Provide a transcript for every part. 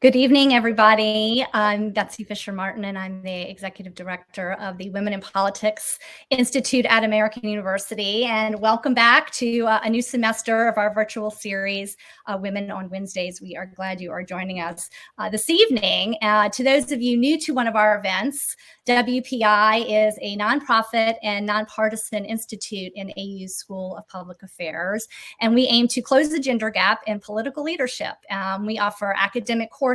Good evening, everybody. I'm Betsy Fisher Martin, and I'm the Executive Director of the Women in Politics Institute at American University. And welcome back to a new semester of our virtual series, Women on Wednesdays. We are glad you are joining us this evening. To those of you new to one of our events, WPI is a nonprofit and nonpartisan institute in AU's School of Public Affairs, and we aim to close the gender gap in political leadership. We offer academic courses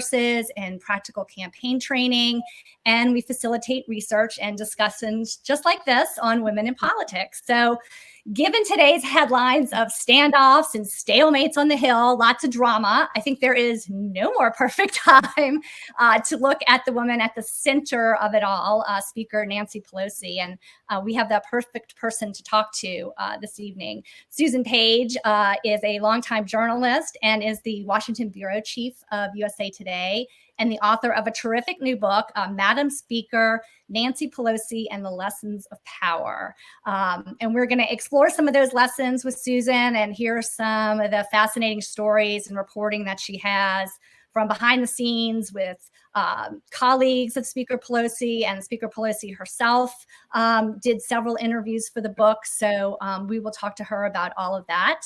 and practical campaign training, and we facilitate research and discussions just like this on women in politics. So given today's headlines of standoffs and stalemates on the Hill, lots of drama, I think there is no more perfect time to look at the woman at the center of it all, Speaker Nancy Pelosi. And we have the perfect person to talk to this evening. Susan Page is a longtime journalist and is the Washington bureau chief of USA Today, and the author of a terrific new book, Madam Speaker, Nancy Pelosi and the Lessons of Power. And we're going to explore some of those lessons with Susan and hear some of the fascinating stories and reporting that she has from behind the scenes with colleagues of Speaker Pelosi, and Speaker Pelosi herself did several interviews for the book. So we will talk to her about all of that.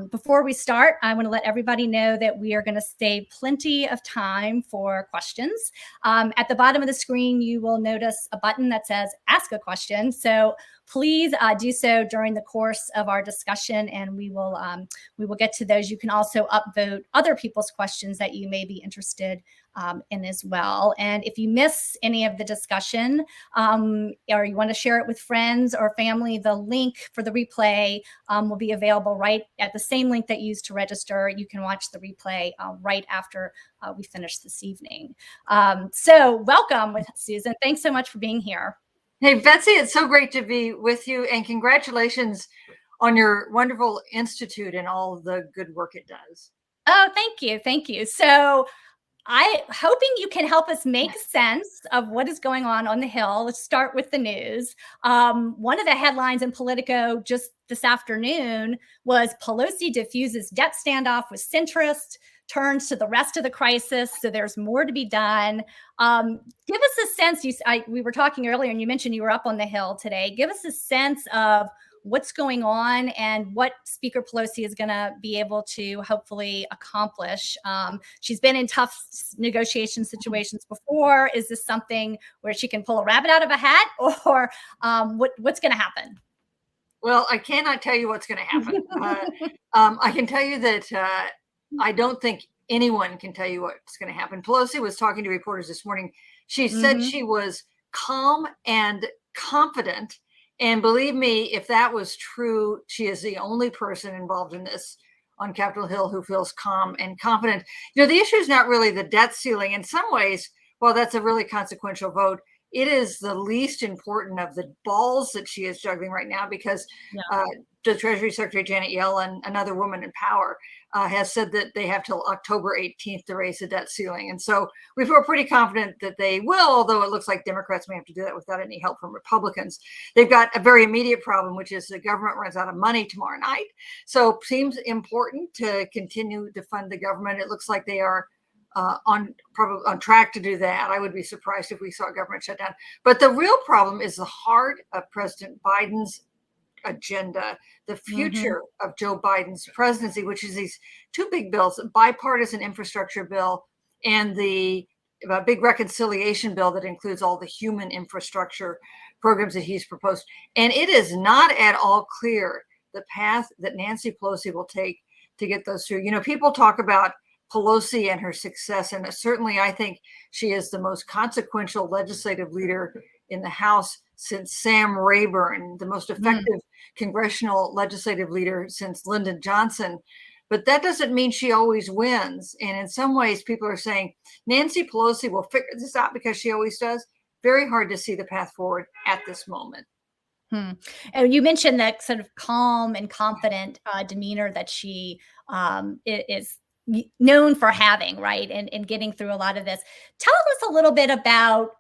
Before we start, I want to let everybody know that we are going to save plenty of time for questions. At the bottom of the screen, you will notice a button that says Ask a Question. So please do so during the course of our discussion, and we will get to those. You can also upvote other people's questions that you may be interested in as well. And if you miss any of the discussion or you want to share it with friends or family, the link for the replay will be available right at the same link that you used to register. You can watch the replay right after we finish this evening. So welcome, Susan. Thanks so much for being here. Hey, Betsy, it's so great to be with you, and congratulations on your wonderful institute and all the good work it does. Oh, thank you. Thank you. So I'm hoping you can help us make sense of what is going on the Hill. Let's start with the news. One of the headlines in Politico just this afternoon was Pelosi diffuses debt standoff with centrist, turns to the rest of the crisis. So there's more to be done. Give us a sense. We were talking earlier and you mentioned you were up on the Hill today. Give us a sense of what's going on and what Speaker Pelosi is going to be able to hopefully accomplish. She's been in tough negotiation situations before. Is this something where she can pull a rabbit out of a hat, or what's going to happen? Well, I cannot tell you what's going to happen. I can tell you that I don't think anyone can tell you what's going to happen. Pelosi was talking to reporters this morning. She said she was calm and confident. And believe me, if that was true, she is the only person involved in this on Capitol Hill who feels calm and confident. You know, the issue is not really the debt ceiling. In some ways, while that's a really consequential vote, it is the least important of the balls that she is juggling right now, because the Treasury Secretary Janet Yellen, another woman in power, has said that they have till October 18th to raise the debt ceiling. And so we feel pretty confident that they will, although it looks like Democrats may have to do that without any help from Republicans. They've got a very immediate problem, which is the government runs out of money tomorrow night. So it seems important to continue to fund the government. It looks like they are on track to do that. I would be surprised if we saw a government shutdown. But the real problem is the heart of President Biden's agenda, the future of Joe Biden's presidency, which is these two big bills, a bipartisan infrastructure bill and the big reconciliation bill that includes all the human infrastructure programs that he's proposed. And it is not at all clear the path that Nancy Pelosi will take to get those through. You know, people talk about Pelosi and her success, and certainly I think she is the most consequential legislative leader in the House since Sam Rayburn, the most effective congressional legislative leader since Lyndon Johnson. But that doesn't mean she always wins. And in some ways, people are saying Nancy Pelosi will figure this out because she always does. Very hard to see the path forward at this moment. And you mentioned that sort of calm and confident demeanor that she is known for having, right? And getting through a lot of this. Tell us a little bit about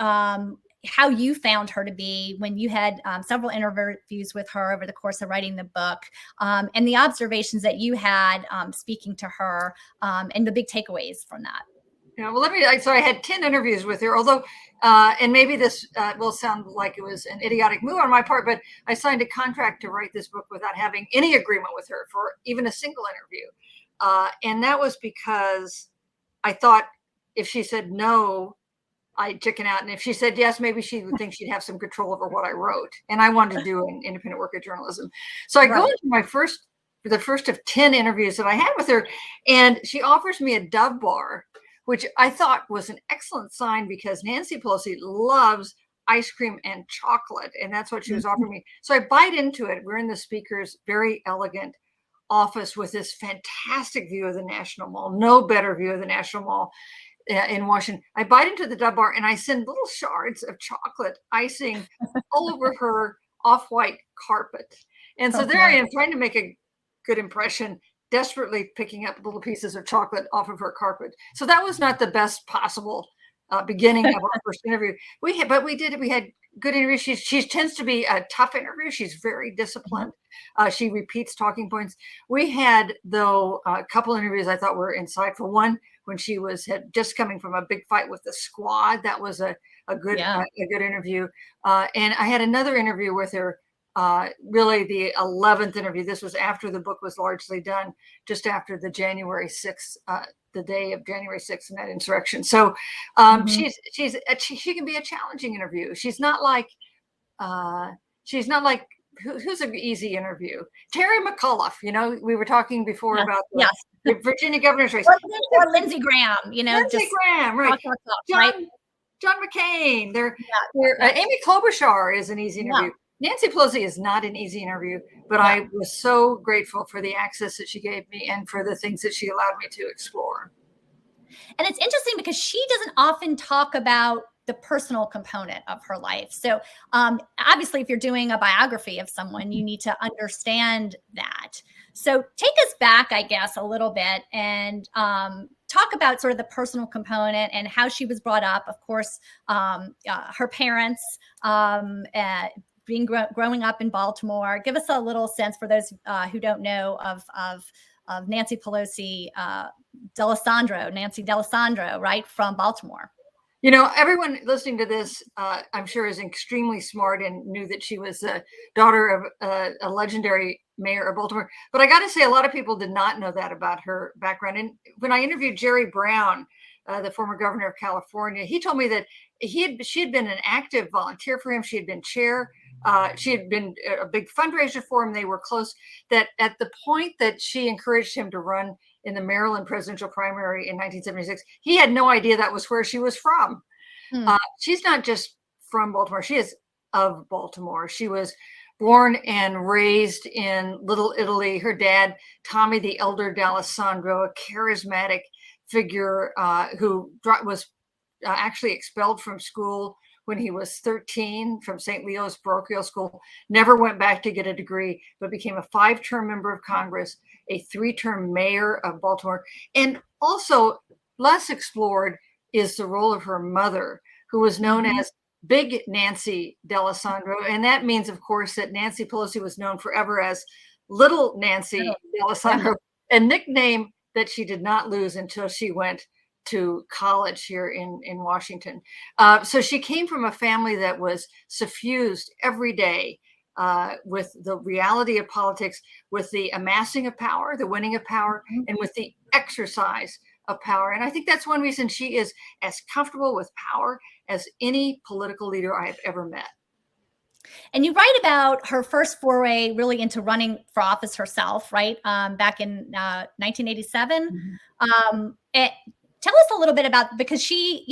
how you found her to be when you had several interviews with her over the course of writing the book, and the observations that you had speaking to her, and the big takeaways from that. Yeah, well, so I had 10 interviews with her, although, and maybe this will sound like it was an idiotic move on my part, but I signed a contract to write this book without having any agreement with her for even a single interview. And that was because I thought if she said no, I'd chicken out. And if she said yes, maybe she would think she'd have some control over what I wrote. And I wanted to do an independent work of journalism. So I go into the first of 10 interviews that I had with her, and she offers me a Dove bar, which I thought was an excellent sign because Nancy Pelosi loves ice cream and chocolate. And that's what she was offering me. So I bite into it. We're in the speaker's very elegant office with this fantastic view of the National Mall, no better view of the National Mall in Washington. I bite into the Dove bar and I send little shards of chocolate icing all over her off-white carpet. And so there I am trying to make a good impression, desperately picking up little pieces of chocolate off of her carpet. So that was not the best possible beginning of our first interview. We had good interviews. She tends to be a tough interview. She's very disciplined. She repeats talking points. We had, though, a couple interviews I thought were insightful. One, when she had just coming from a big fight with the Squad. That was a good interview. And I had another interview with her, really the 11th interview. This was after the book was largely done, just after the January 6th, the day of January 6th and that insurrection. So she can be a challenging interview. She's not like who's an easy interview? Terry McAuliffe. You know, we were talking before about the Virginia governor's race. Or Lindsey Graham. You know, Lindsey Graham, right? John McCain. Amy Klobuchar is an easy interview. Nancy Pelosi is not an easy interview, but I was so grateful for the access that she gave me and for the things that she allowed me to explore. And it's interesting because she doesn't often talk about the personal component of her life. So obviously, if you're doing a biography of someone, you need to understand that. So take us back, I guess, a little bit and talk about sort of the personal component and how she was brought up. Of course, her parents, growing up in Baltimore. Give us a little sense for those who don't know of Nancy Pelosi Nancy D'Alessandro, right, from Baltimore. You know, everyone listening to this, I'm sure, is extremely smart and knew that she was the daughter of a legendary mayor of Baltimore. But I got to say, a lot of people did not know that about her background. And when I interviewed Jerry Brown, the former governor of California, he told me that she had been an active volunteer for him. She had been chair. She had been a big fundraiser for him. They were close. That at the point that she encouraged him to run in the Maryland presidential primary in 1976, he had no idea that was where she was from. She's not just from Baltimore. She is of Baltimore. She was born and raised in Little Italy. Her dad, Tommy the Elder D'Alessandro, a charismatic figure who was actually expelled from school when he was 13 from St. Leo's parochial school, never went back to get a degree, but became a 5-term member of Congress, a 3-term mayor of Baltimore. And also less explored is the role of her mother, who was known as Big Nancy D'Alessandro. And that means, of course, that Nancy Pelosi was known forever as Little Nancy D'Alessandro, a nickname that she did not lose until she went to college here in Washington. So she came from a family that was suffused every day with the reality of politics, with the amassing of power, the winning of power, and with the exercise of power. And I think that's one reason she is as comfortable with power as any political leader I have ever met. And you write about her first foray really into running for office herself, right? Back in 1987. Tell us a little bit about, because she,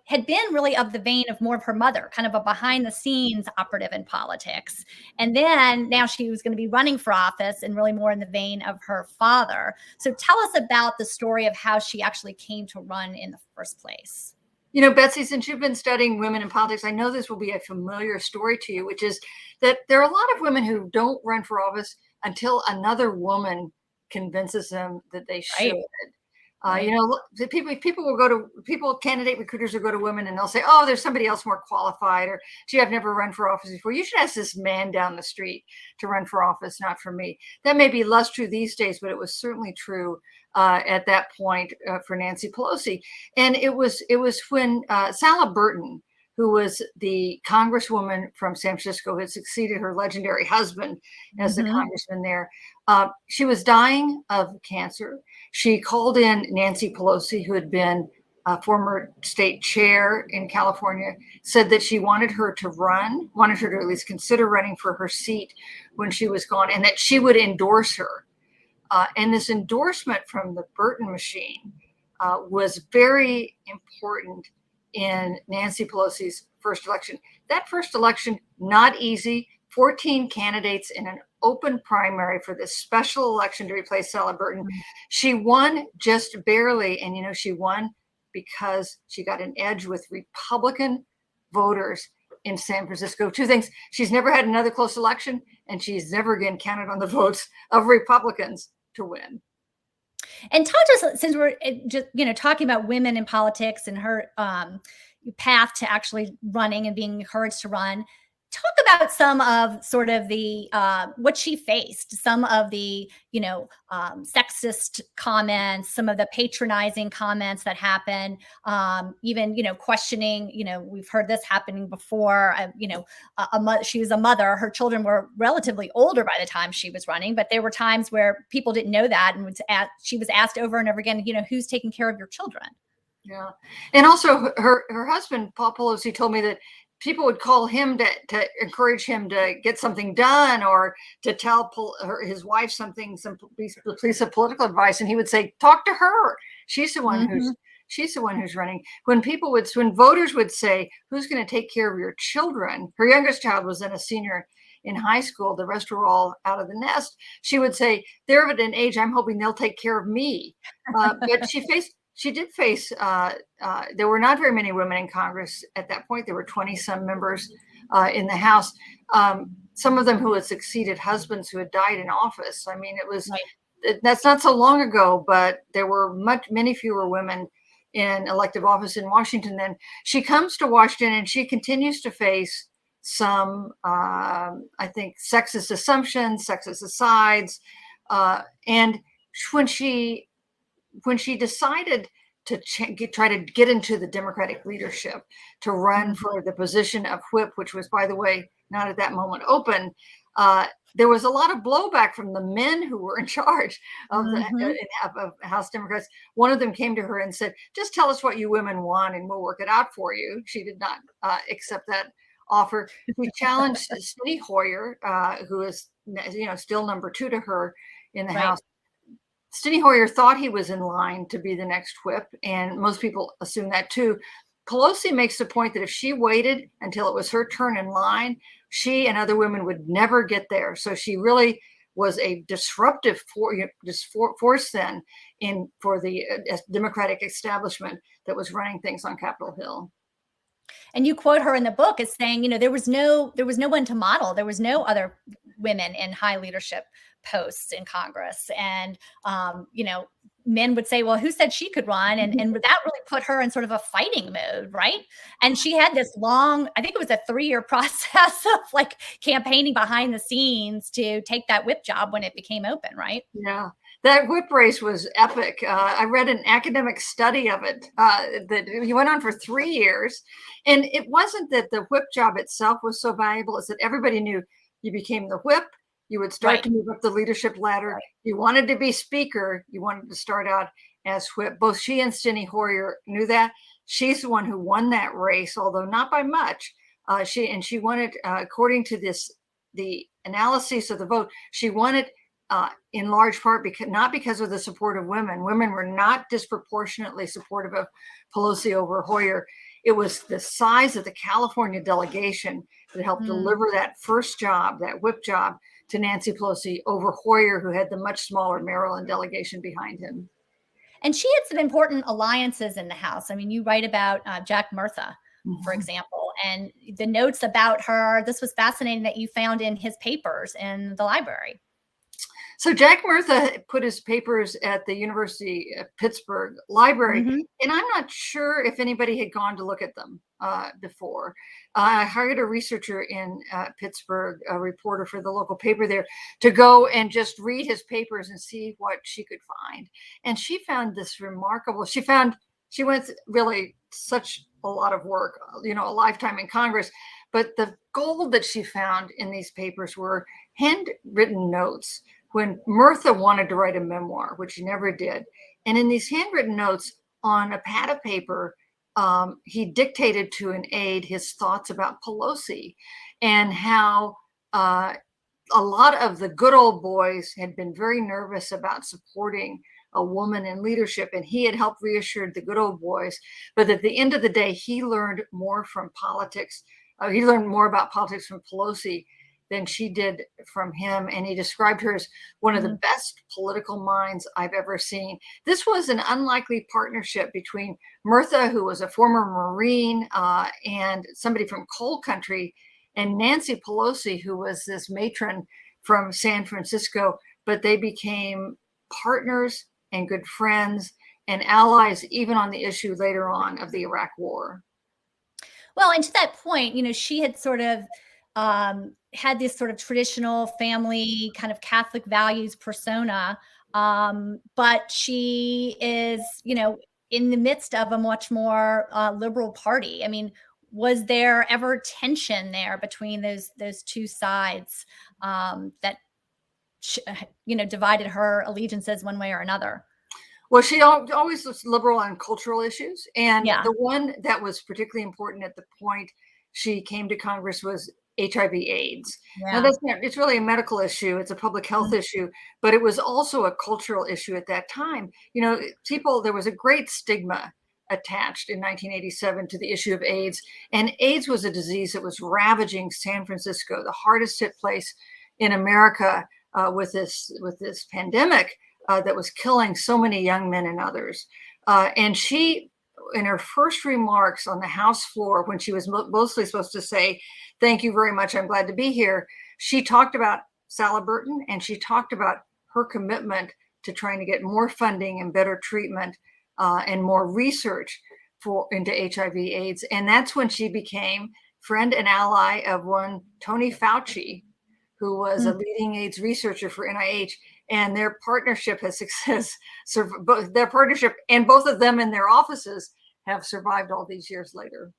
had been really of the vein of more of her mother, kind of a behind the scenes operative in politics. And then now she was going to be running for office and really more in the vein of her father. So tell us about the story of how she actually came to run in the first place. You know, Betsy, since you've been studying women in politics, I know this will be a familiar story to you, which is that there are a lot of women who don't run for office until another woman convinces them that they should. You know, the people will go to candidate recruiters will go to women and they'll say, "Oh, there's somebody else more qualified," or "Gee, I've never run for office before. You should ask this man down the street to run for office, not for me." That may be less true these days, but it was certainly true at that point for Nancy Pelosi. And it was when Sala Burton, who was the congresswoman from San Francisco, who had succeeded her legendary husband as the congressman there. She was dying of cancer. She called in Nancy Pelosi, who had been a former state chair in California, said that she wanted her to at least consider running for her seat when she was gone, and that she would endorse her. And this endorsement from the Burton machine was very important in Nancy Pelosi's first election. That first election, not easy. 14 candidates in an open primary for this special election to replace Sala Burton. She won just barely. And, you know, she won because she got an edge with Republican voters in San Francisco. Two things: she's never had another close election, and she's never again counted on the votes of Republicans to win. And talk to us, since we're just, you know, talking about women in politics and her path to actually running and being encouraged to run. Talk about some of sort of the what she faced, some of the, you know, sexist comments, some of the patronizing comments that happen, even, you know, questioning, you know, we've heard this happening before, you know, she was a mother, her children were relatively older by the time she was running, but there were times where people didn't know that, and she was asked over and over again, you know, who's taking care of your children? Yeah. And also her husband, Paul Pelosi, told me that people would call him to encourage him to get something done, or to tell his wife some piece of political advice, and he would say, "Talk to her. She's the one who's running." When voters would say, "Who's going to take care of your children?" Her youngest child was then a senior in high school. The rest were all out of the nest. She would say, "They're at an age I'm hoping they'll take care of me." But she did face, there were not very many women in Congress at that point. There were 20 some members in the House. Some of them who had succeeded husbands who had died in office. I mean, that's not so long ago, but there were many fewer women in elective office in Washington. Then she comes to Washington and she continues to face some, I think, sexist assumptions, sexist asides. And when she decided to try to get into the Democratic leadership, to run for the position of whip, which was, by the way, not at that moment open, there was a lot of blowback from the men who were in charge of of House Democrats. One of them came to her and said, "Just tell us what you women want and we'll work it out for you." She did not accept that offer. We challenged Steny Hoyer, who is, you know, still number 2 to her in the House. Steny Hoyer thought he was in line to be the next whip, and most people assume that too. Pelosi makes the point that if she waited until it was her turn in line, she and other women would never get there. So she really was a disruptive force then for the Democratic establishment that was running things on Capitol Hill. And you quote her in the book as saying, you know, there was no one to model. There was no other women in high leadership posts in Congress. And, you know, men would say, well, who said she could run? And that really put her in sort of a fighting mode, right? And she had this long, I think it was a 3-year process of like campaigning behind the scenes to take that whip job when it became open, right? Yeah. That whip race was epic. I read an academic study of it that he went on for 3 years. And it wasn't that the whip job itself was so valuable, it's that everybody knew you became the whip, you would start to move up the leadership ladder. You wanted to be speaker, you wanted to start out as whip. Both she and Steny Hoyer knew that. She's the one who won that race, although not by much. She won it, according to the analysis of the vote, she won it in large part not because of the support of women. Women were not disproportionately supportive of Pelosi over Hoyer. It was the size of the California delegation that helped deliver that first job, that whip job, to Nancy Pelosi over Hoyer, who had the much smaller Maryland delegation behind him. And she had some important alliances in the House. I mean, you write about Jack Murtha, for example, and the notes about her. This was fascinating that you found in his papers in the library. So Jack Murtha put his papers at the University of Pittsburgh Library, Hmm. and I'm not sure if anybody had gone to look at them before. I hired a researcher in Pittsburgh, a reporter for the local paper there, to go and just read his papers and see what she could find. And she found this remarkable. She went really such a lot of work, a lifetime in Congress. But the gold that she found in these papers were handwritten notes when Murtha wanted to write a memoir, which he never did. And in these handwritten notes on a pad of paper, he dictated to an aide his thoughts about Pelosi and how a lot of the good old boys had been very nervous about supporting a woman in leadership, and he had helped reassure the good old boys. But at the end of the day, he learned more from politics. He learned more about politics from Pelosi than she did from him. And he described her as one of the best political minds I've ever seen. This was an unlikely partnership between Murtha, who was a former Marine, and somebody from coal country, and Nancy Pelosi, who was this matron from San Francisco. But they became partners and good friends and allies, even on the issue later on of the Iraq War. Well, and to that point, she had sort of had this sort of traditional family kind of Catholic values persona. But she is, in the midst of a much more liberal party. I mean, was there ever tension there between those two sides that divided her allegiances one way or another? Well, she always was liberal on cultural issues. And Yeah. the one that was particularly important at the point she came to Congress was HIV/AIDS. Now, Yeah. it's really a medical issue, it's a public health issue, but it was also a cultural issue at that time. There was a great stigma attached in 1987 to the issue of AIDS. And AIDS was a disease that was ravaging San Francisco, the hardest hit place in America, with this pandemic that was killing so many young men and others. And she, in her first remarks on the House floor, when she was mostly supposed to say, "Thank you very much, I'm glad to be here," she talked about Sally Burton, and she talked about her commitment to trying to get more funding and better treatment and more research into HIV/AIDS. And that's when she became friend and ally of one Tony Fauci, who was a Mm. leading AIDS researcher for NIH. And their partnership has success. Their partnership and both of them in their offices have survived all these years later.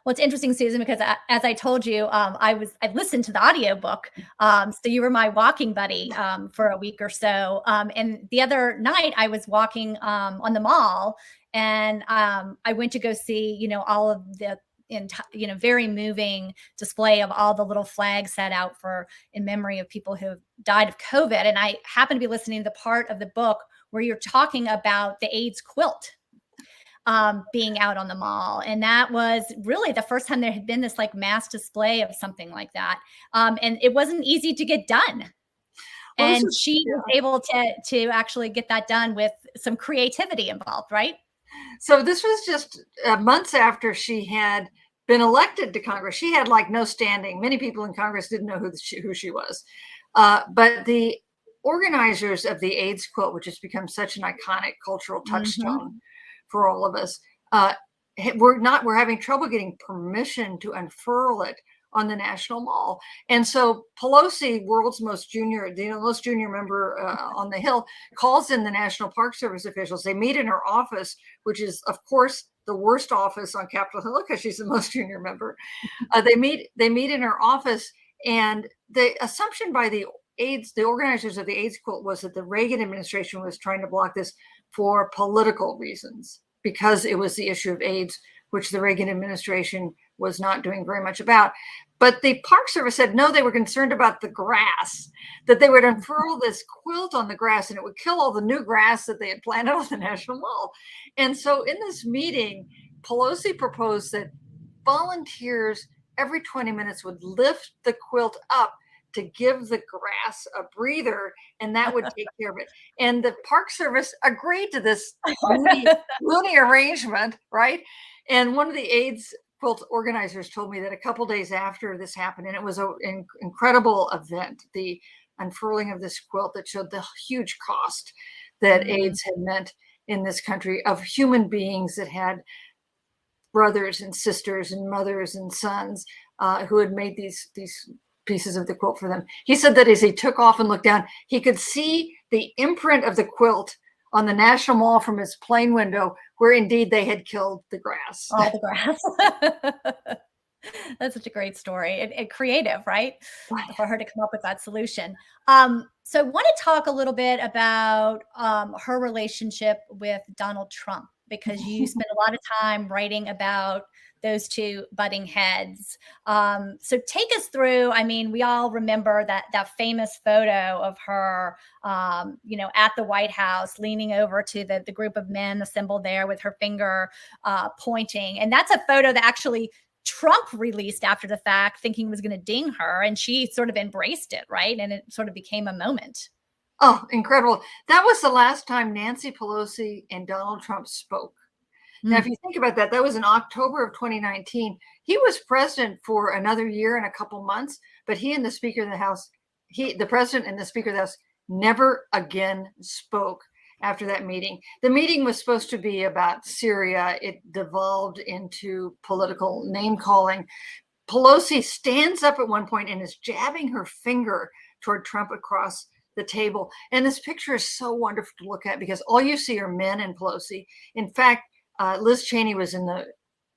Well, it's interesting, Susan, because as I told you, I've listened to the audiobook. So you were my walking buddy for a week or so. And the other night I was walking on the mall, and I went to go see, all of the very moving display of all the little flags set out in memory of people who have died of COVID. And I happened to be listening to the part of the book where you're talking about the AIDS quilt being out on the mall. And that was really the first time there had been this like mass display of something like that. And it wasn't easy to get done. Well, And she was able to actually get that done with some creativity involved, right? so this was just months after she had been elected to Congress. She had like no standing. Many people in Congress didn't know who she was. But the organizers of the AIDS quilt, which has become such an iconic cultural touchstone for all of us, we're having trouble getting permission to unfurl it on the National Mall. And so Pelosi, world's most junior member on the Hill, calls in the National Park Service officials. They meet in her office, which is, of course, the worst office on Capitol Hill because she's the most junior member. They meet in her office, and the assumption by the organizers of the AIDS quilt, was that the Reagan administration was trying to block this for political reasons because it was the issue of AIDS, which the Reagan administration was not doing very much about. But the Park Service said no, they were concerned about the grass, that they would unfurl this quilt on the grass and it would kill all the new grass that they had planted on the National Mall. And so in this meeting, Pelosi proposed that volunteers every 20 minutes would lift the quilt up to give the grass a breather, and that would take care of it. And the Park Service agreed to this loony arrangement, right? And one of the AIDS quilt organizers told me that a couple days after this happened, and it was an incredible event, the unfurling of this quilt that showed the huge cost that AIDS had meant in this country, of human beings that had brothers and sisters and mothers and sons who had made these pieces of the quilt for them. He said that as he took off and looked down, he could see the imprint of the quilt on the National Mall from his plane window, where indeed they had killed the grass. All the grass. That's such a great story and creative, right? For her to come up with that solution. So I want to talk a little bit about her relationship with Donald Trump, because you spent a lot of time writing about those two butting heads. So take us through. I mean, we all remember that famous photo of her, at the White House, leaning over to the group of men assembled there with her finger pointing. And that's a photo that actually Trump released after the fact, thinking was going to ding her, and she sort of embraced it, right? And it sort of became a moment. Oh, incredible. That was the last time Nancy Pelosi and Donald Trump spoke. Now, if you think about that, that was in October of 2019. He was president for another year and a couple months, but he and the Speaker of the House, the president and the Speaker of the House, never again spoke after that meeting. The meeting was supposed to be about Syria. It devolved into political name calling. Pelosi stands up at one point and is jabbing her finger toward Trump across the table. And this picture is so wonderful to look at, because all you see are men and Pelosi. In fact, Liz Cheney was in the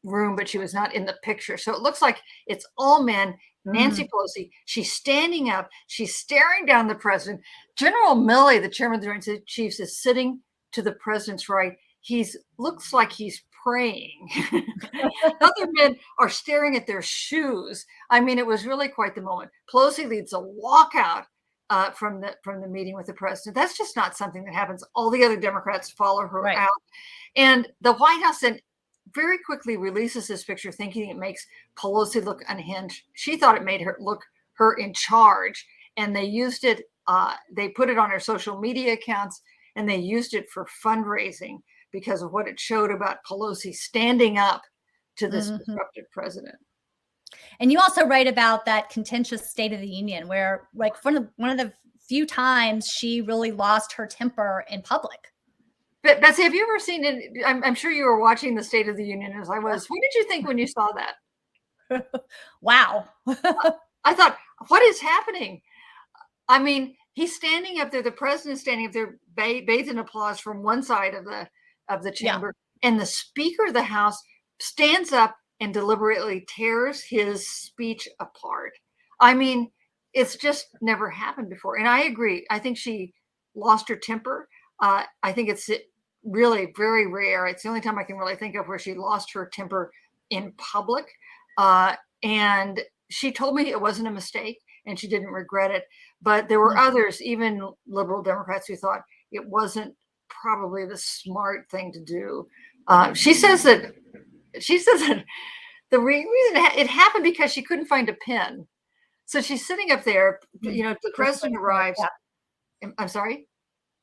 room, but she was not in the picture. So it looks like it's all men. Nancy Pelosi, she's standing up. She's staring down the president. General Milley, the chairman of the Joint Chiefs, is sitting to the president's right. Looks like he's praying. Other men are staring at their shoes. I mean, it was really quite the moment. Pelosi leads a walkout from the meeting with the president. That's just not something that happens. All the other Democrats follow her out. And the White House then very quickly releases this picture, thinking it makes Pelosi look unhinged. She thought it made her look in charge, and they used it. They put it on her social media accounts, and they used it for fundraising because of what it showed about Pelosi standing up to this disruptive president. And you also write about that contentious State of the Union, where, like, one of the few times she really lost her temper in public. But Betsy, have you ever seen it? I'm sure you were watching the State of the Union as I was. What did you think when you saw that? Wow. I thought, what is happening? I mean, he's standing up there. The president's standing up there, bathed in applause from one side of the chamber, and the Speaker of the House stands up and deliberately tears his speech apart. I mean, it's just never happened before. And I agree. I think she lost her temper. I think it's really very rare. It's the only time I can really think of where she lost her temper in public. And she told me it wasn't a mistake and she didn't regret it. But there were others, even liberal Democrats, who thought it wasn't probably the smart thing to do. She says that the reason it happened because she couldn't find a pen. So she's sitting up there, the president arrives. I'm sorry?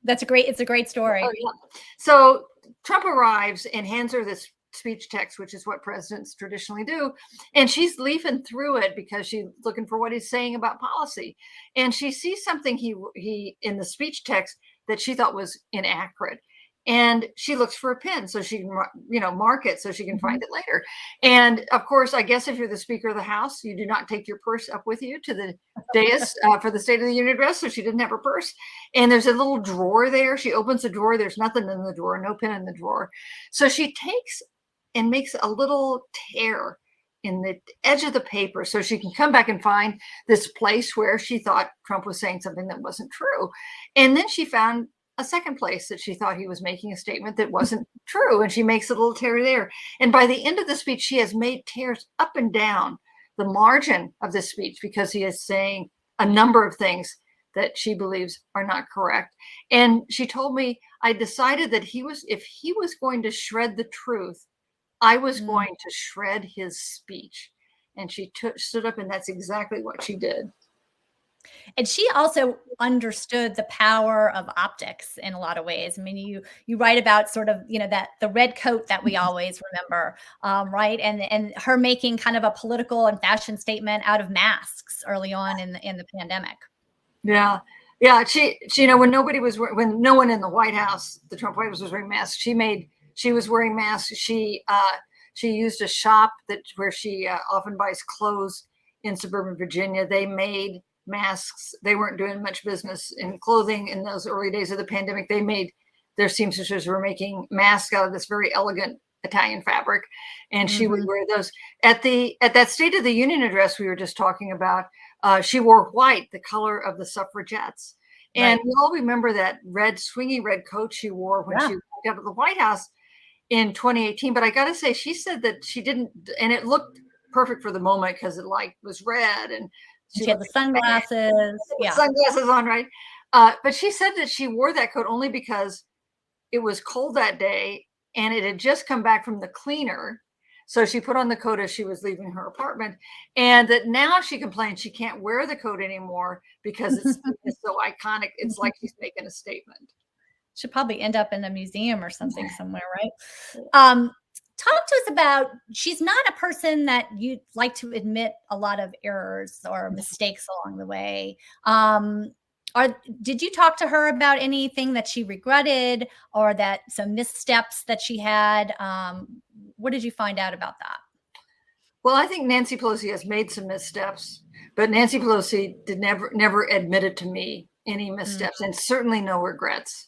It's a great story. Oh, yeah. So Trump arrives and hands her this speech text, which is what presidents traditionally do. And she's leafing through it because she's looking for what he's saying about policy. And she sees something he in the speech text that she thought was inaccurate. And she looks for a pen so she can, mark it so she can find it later. And of course, I guess if you're the Speaker of the House, you do not take your purse up with you to the dais for the State of the Union address. So she didn't have her purse. And there's a little drawer there. She opens the drawer. There's nothing in the drawer, no pen in the drawer. So she takes and makes a little tear in the edge of the paper so she can come back and find this place where she thought Trump was saying something that wasn't true. And then she found a second place that she thought he was making a statement that wasn't true. And she makes a little tear there. And by the end of the speech, she has made tears up and down the margin of the speech because he is saying a number of things that she believes are not correct. And she told me, I decided that if he was going to shred the truth, I was going to shred his speech. And she stood up, and that's exactly what she did. And she also understood the power of optics in a lot of ways. I mean, you write about sort of, that the red coat that we always remember, right? And her making kind of a political and fashion statement out of masks early on in the pandemic. Yeah. Yeah. She, when nobody was, when no one in the White House, the Trump White House was wearing masks, she was wearing masks. She used a shop where she often buys clothes in suburban Virginia. They made masks. They weren't doing much business in clothing in those early days of the pandemic. Their seamstresses were making masks out of this very elegant Italian fabric, and she would wear those at that State of the Union address we were just talking about. She wore white, the color of the suffragettes. And Right. we all remember that swingy red coat she wore when she walked out of the White House in 2018. But I got to say, she said that she didn't, and it looked perfect for the moment because it was red and she She had the looked sunglasses. with Yeah. sunglasses on, right? But she said that she wore that coat only because it was cold that day and it had just come back from the cleaner. So she put on the coat as she was leaving her apartment, and that now she complains she can't wear the coat anymore because it's so iconic. It's like she's making a statement. Should probably end up in a museum or something somewhere, right? Talk to us about, she's not a person that you'd like to admit a lot of errors or mistakes along the way. Did you talk to her about anything that she regretted or that some missteps that she had? What did you find out about that? Well, I think Nancy Pelosi has made some missteps, but Nancy Pelosi never admitted to me any missteps, and certainly no regrets.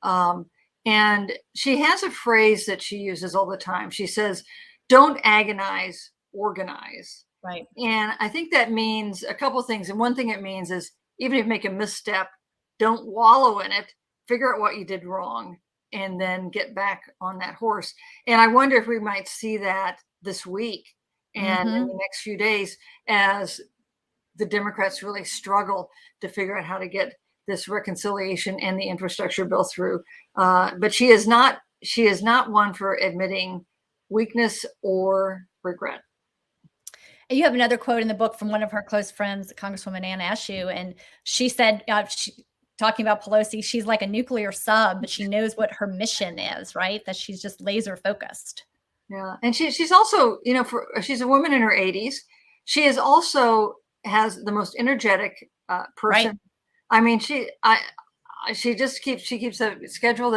And she has a phrase that she uses all the time. She says, "Don't agonize, organize." Right. And I think that means a couple things. And one thing it means is, even if you make a misstep, don't wallow in it. Figure out what you did wrong, and then get back on that horse. And I wonder if we might see that this week and in the next few days as the Democrats really struggle to figure out how to get this reconciliation and the infrastructure bill through. But she is not one for admitting weakness or regret. And you have another quote in the book from one of her close friends, Congresswoman Ann Eshoo, and she said, talking about Pelosi, she's like a nuclear sub, but she knows what her mission is, right? That she's just laser focused. Yeah, and she's also, she's a woman in her 80s. She is also has the most energetic person. Right. I mean, she just keeps a schedule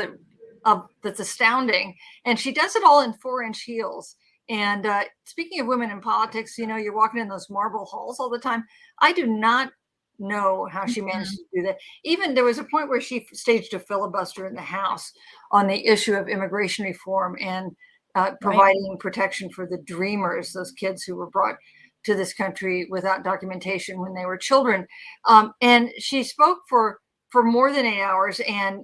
that's astounding, and she does it all in 4-inch heels. And speaking of women in politics, you're walking in those marble halls all the time. I do not know how she managed to do that. Even there was a point where she staged a filibuster in the House on the issue of immigration reform and providing protection for the Dreamers, those kids who were brought to this country without documentation when they were children. And she spoke for more than 8 hours and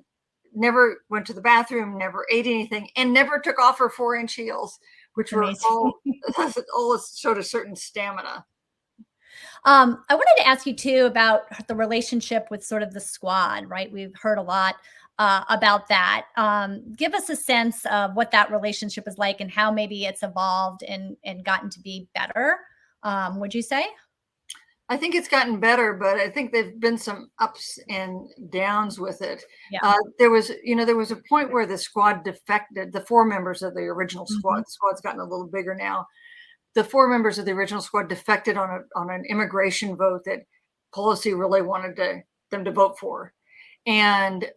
never went to the bathroom, never ate anything, and never took off her 4-inch heels, which were all showed a certain stamina. I wanted to ask you too about the relationship with sort of the squad, right? We've heard a lot about that. Give us a sense of what that relationship is like and how maybe it's evolved and gotten to be better. Would you say? I think it's gotten better, but I think there've been some ups and downs with it. Yeah. There was a point where the squad defected. The 4 members of the original squad. The squad's gotten a little bigger now. The 4 members of the original squad defected on an immigration vote that Pelosi really wanted them to vote for. And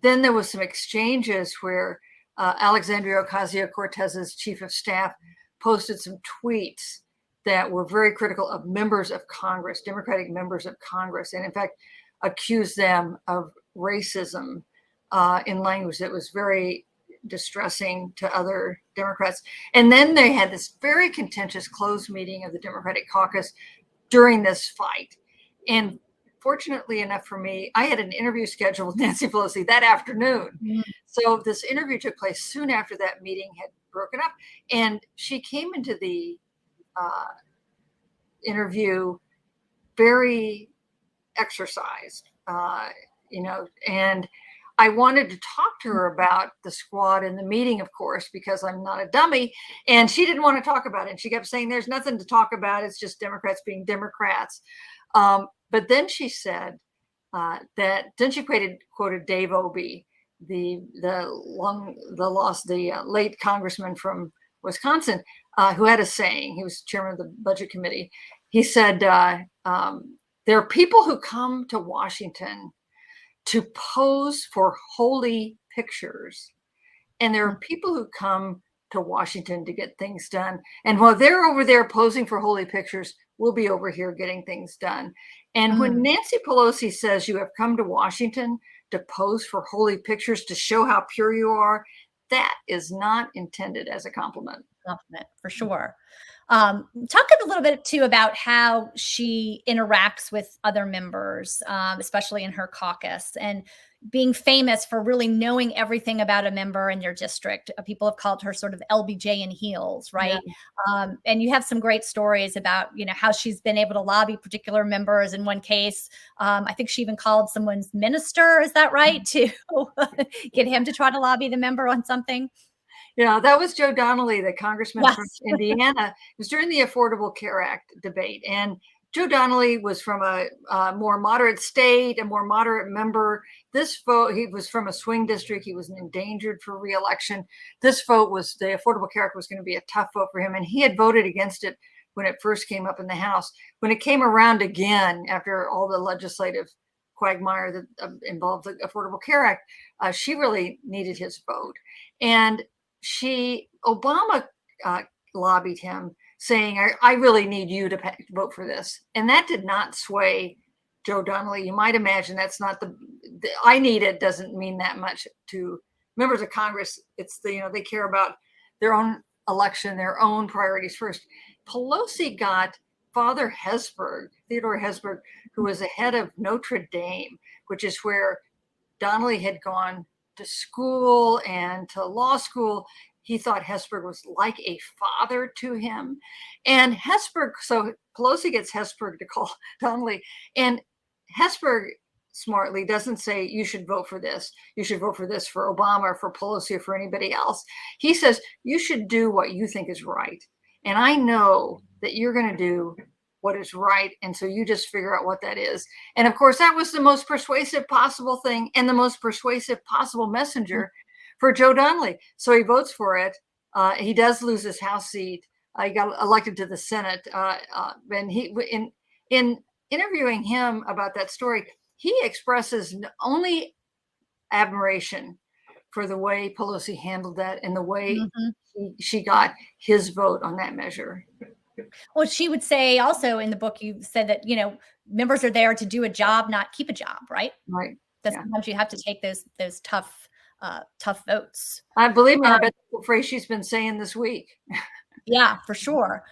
then there was some exchanges where Alexandria Ocasio-Cortez's chief of staff posted some tweets that were very critical of members of Congress, Democratic members of Congress, and in fact accused them of racism in language that was very distressing to other Democrats. And then they had this very contentious closed meeting of the Democratic caucus during this fight. And fortunately enough for me, I had an interview scheduled with Nancy Pelosi that afternoon. So this interview took place soon after that meeting had broken up. And she came into the interview very exercised, and I wanted to talk to her about the squad and the meeting, of course, because I'm not a dummy, and she didn't want to talk about it. And she kept saying, "There's nothing to talk about. It's just Democrats being Democrats." But then she said then she quoted Dave Obey, the late congressman from Wisconsin, who had a saying. He was chairman of the budget committee. He said, there are people who come to Washington to pose for holy pictures. And there are people who come to Washington to get things done. And while they're over there posing for holy pictures, we'll be over here getting things done. And when Nancy Pelosi says you have come to Washington to pose for holy pictures to show how pure you are, that is not intended as a compliment. Compliment, for sure. Talk a little bit too about how she interacts with other members, especially in her caucus, and being famous for really knowing everything about a member in your district. People have called her sort of LBJ in heels, right? Yeah. And you have some great stories about, how she's been able to lobby particular members. In one case, I think she even called someone's minister, is that right, to get him to try to lobby the member on something? Yeah, that was Joe Donnelly, the congressman Yes. from Indiana. It was during the Affordable Care Act debate. And Joe Donnelly was from a more moderate state, a more moderate member. This vote, he was from a swing district. He was endangered for reelection. This vote was, the Affordable Care Act was going to be a tough vote for him. And he had voted against it when it first came up in the House. When it came around again, after all the legislative quagmire that involved the Affordable Care Act, she really needed his vote. And Obama lobbied him saying, I really need you to vote for this. And that did not sway Joe Donnelly. You might imagine that's not the I need it doesn't mean that much to members of Congress. It's they care about their own election, their own priorities first. Pelosi got Father Hesburgh, Theodore Hesburgh, who was the head of Notre Dame, which is where Donnelly had gone to school and to law school. He thought Hesburgh was like a father to him. And Hesburgh, so Pelosi gets Hesburgh to call Donnelly. And Hesburgh smartly doesn't say, you should vote for this. You should vote for this for Obama or for Pelosi or for anybody else. He says, you should do what you think is right. And I know that you're going to do what is right. And so you just figure out what that is. And of course, that was the most persuasive possible thing and the most persuasive possible messenger for Joe Donnelly. So he votes for it. He does lose his House seat. He got elected to the Senate. And he, in interviewing him about that story, he expresses only admiration for the way Pelosi handled that and the way she got his vote on that measure. Well, she would say also in the book, you said that, members are there to do a job, not keep a job, right? Right. That sometimes you have to take those tough votes. I believe me, I bet that's the phrase she's been saying this week. Yeah, for sure.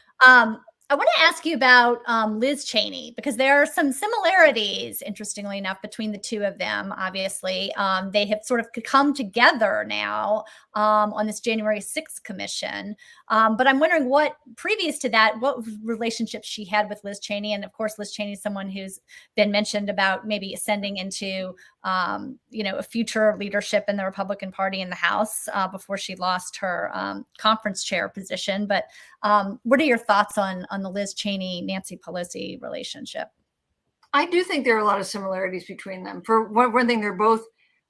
I want to ask you about Liz Cheney, because there are some similarities, interestingly enough, between the two of them. Obviously, they have sort of come together now on this January 6th commission. But I'm wondering previous to that, what relationship she had with Liz Cheney. And of course, Liz Cheney is someone who's been mentioned about maybe ascending into, a future leadership in the Republican Party in the House before she lost her conference chair position. But what are your thoughts on the Liz Cheney, Nancy Pelosi relationship? I do think there are a lot of similarities between them. For one thing, they're both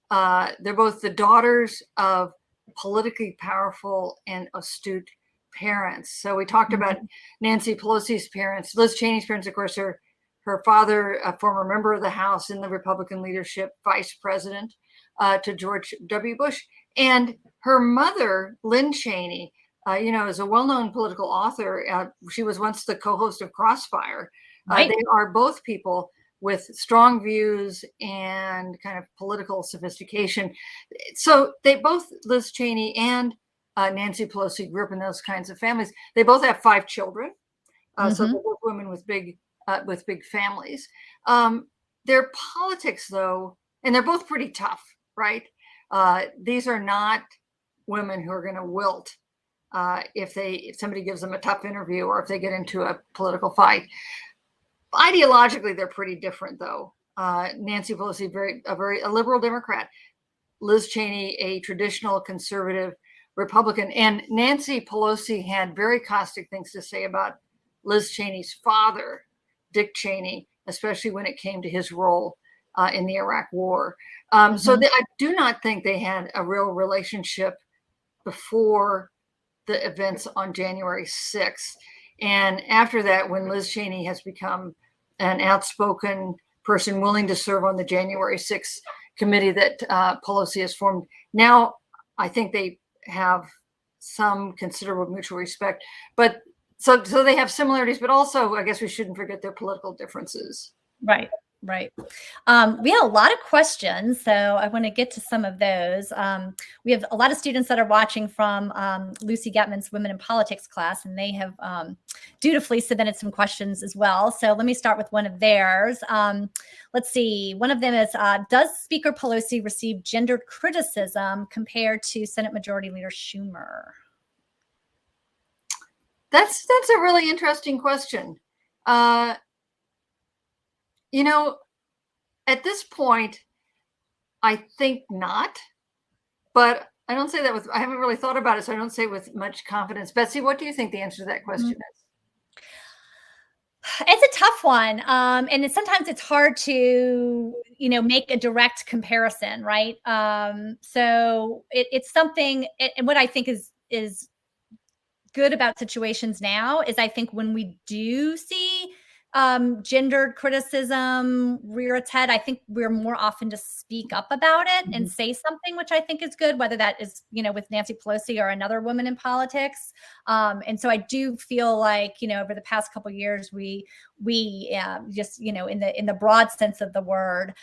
the daughters of politically powerful and astute parents. So we talked about Nancy Pelosi's parents. Liz Cheney's parents, of course, are her father, a former member of the House in the Republican leadership, vice president to George W. Bush, and her mother, Lynn Cheney, is a well-known political author. She was once the co-host of Crossfire. Right. They are both people with strong views and kind of political sophistication. So they both, Liz Cheney and Nancy Pelosi, grew up in those kinds of families. They both have 5 children. So they're both women with big families. Their politics, though, and they're both pretty tough, right? These are not women who are going to wilt if somebody gives them a tough interview or if they get into a political fight. Ideologically, they're pretty different, though. Nancy Pelosi, a liberal Democrat. Liz Cheney, a traditional conservative Republican. And Nancy Pelosi had very caustic things to say about Liz Cheney's father, Dick Cheney, especially when it came to his role in the Iraq War. So I do not think they had a real relationship before the events on January 6th. And after that, when Liz Cheney has become an outspoken person willing to serve on the January 6th committee that Pelosi has formed. Now, I think they have some considerable mutual respect, but so they have similarities, but also I guess we shouldn't forget their political differences. Right. Right. We have a lot of questions, so I want to get to some of those. We have a lot of students that are watching from Lucy Getman's Women in Politics class, and they have dutifully submitted some questions as well. So let me start with one of theirs. Let's see. One of them is, does Speaker Pelosi receive gendered criticism compared to Senate Majority Leader Schumer? That's a really interesting question. You know, at this point, I think not, but I don't say that with, I haven't really thought about it, so I don't say it with much confidence. Betsy, what do you think the answer to that question is? It's a tough one. And sometimes it's hard to, make a direct comparison, right? So it's something, and what I think is good about situations now is I think when we do see gendered criticism rear its head, I think we're more often to speak up about it and say something, which I think is good, whether that is, with Nancy Pelosi or another woman in politics. And so I do feel like, over the past couple of years, we just, in the broad sense of the word,